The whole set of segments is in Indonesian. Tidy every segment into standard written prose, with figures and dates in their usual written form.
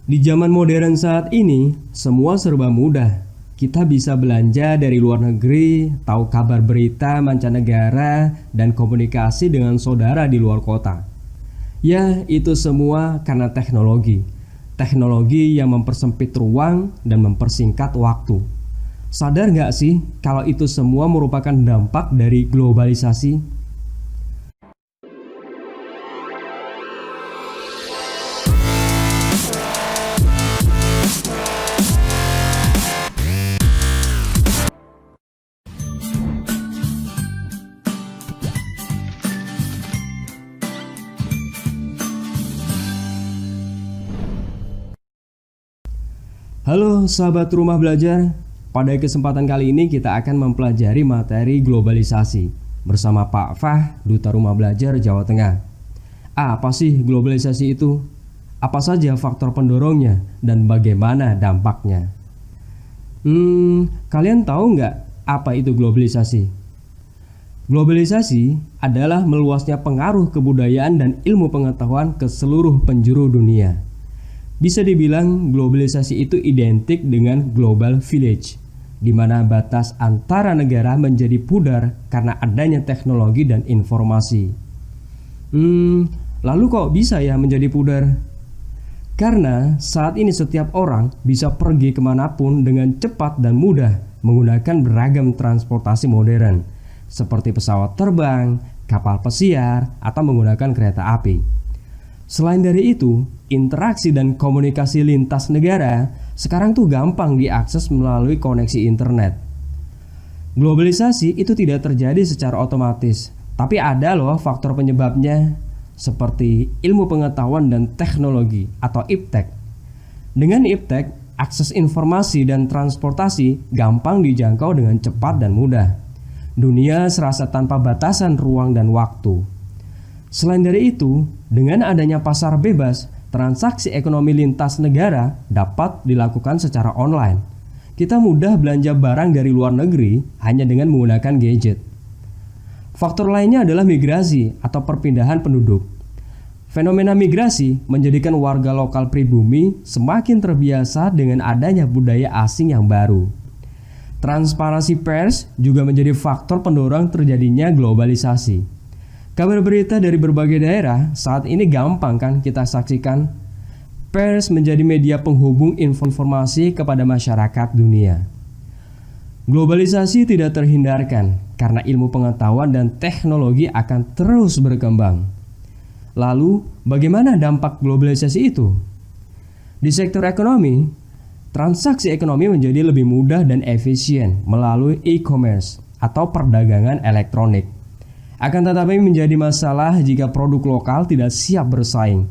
Di zaman modern saat ini, semua serba mudah. Kita bisa belanja dari luar negeri, tahu kabar berita mancanegara, dan komunikasi dengan saudara di luar kota. Ya, itu semua karena teknologi. Teknologi yang mempersempit ruang dan mempersingkat waktu. Sadar nggak sih kalau itu semua merupakan dampak dari globalisasi? Halo sahabat rumah belajar, pada kesempatan kali ini kita akan mempelajari materi globalisasi bersama Pak Fah, Duta Rumah Belajar Jawa Tengah. Apa sih globalisasi itu? Apa saja faktor pendorongnya dan bagaimana dampaknya? Kalian tahu nggak apa itu globalisasi? Globalisasi adalah meluasnya pengaruh kebudayaan dan ilmu pengetahuan ke seluruh penjuru dunia. Bisa dibilang globalisasi itu identik dengan global village, di mana batas antara negara menjadi pudar karena adanya teknologi dan informasi. Lalu kok bisa ya menjadi pudar? Karena saat ini setiap orang bisa pergi kemanapun dengan cepat dan mudah menggunakan beragam transportasi modern, seperti pesawat terbang, kapal pesiar, atau menggunakan kereta api. Selain dari itu, interaksi dan komunikasi lintas negara sekarang tuh gampang diakses melalui koneksi internet. Globalisasi itu tidak terjadi secara otomatis, tapi ada loh faktor penyebabnya, seperti ilmu pengetahuan dan teknologi atau IPTEK. Dengan IPTEK, akses informasi dan transportasi gampang dijangkau dengan cepat dan mudah. Dunia serasa tanpa batasan ruang dan waktu. Selain dari itu, dengan adanya pasar bebas, transaksi ekonomi lintas negara dapat dilakukan secara online. Kita mudah belanja barang dari luar negeri hanya dengan menggunakan gadget. Faktor lainnya adalah migrasi atau perpindahan penduduk. Fenomena migrasi menjadikan warga lokal pribumi semakin terbiasa dengan adanya budaya asing yang baru. Transparansi pers juga menjadi faktor pendorong terjadinya globalisasi. Kabar berita dari berbagai daerah saat ini gampang kan kita saksikan. Pers menjadi media penghubung informasi kepada masyarakat dunia. Globalisasi tidak terhindarkan karena ilmu pengetahuan dan teknologi akan terus berkembang. Lalu, bagaimana dampak globalisasi itu? Di sektor ekonomi, transaksi ekonomi menjadi lebih mudah dan efisien melalui e-commerce atau perdagangan elektronik. Akan tetapi menjadi masalah jika produk lokal tidak siap bersaing.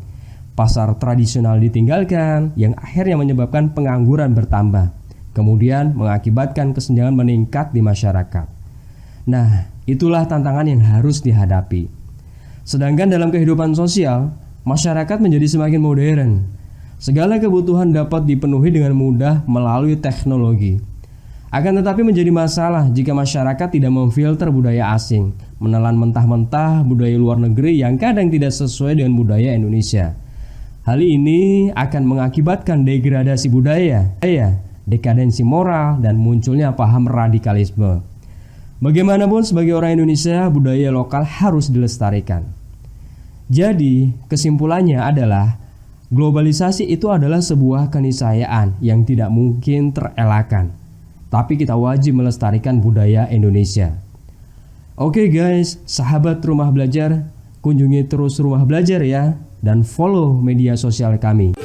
Pasar tradisional ditinggalkan yang akhirnya menyebabkan pengangguran bertambah, kemudian mengakibatkan kesenjangan meningkat di masyarakat. Nah, itulah tantangan yang harus dihadapi. Sedangkan dalam kehidupan sosial, masyarakat menjadi semakin modern. Segala kebutuhan dapat dipenuhi dengan mudah melalui teknologi. Akan tetapi menjadi masalah jika masyarakat tidak memfilter budaya asing, menelan mentah-mentah budaya luar negeri yang kadang tidak sesuai dengan budaya Indonesia. Hal ini akan mengakibatkan degradasi budaya, dekadensi moral, dan munculnya paham radikalisme. Bagaimanapun sebagai orang Indonesia, budaya lokal harus dilestarikan. Jadi, kesimpulannya adalah globalisasi itu adalah sebuah keniscayaan yang tidak mungkin terelakkan. Tapi kita wajib melestarikan budaya Indonesia. Oke guys, sahabat rumah belajar, kunjungi terus rumah belajar ya, dan follow media sosial kami.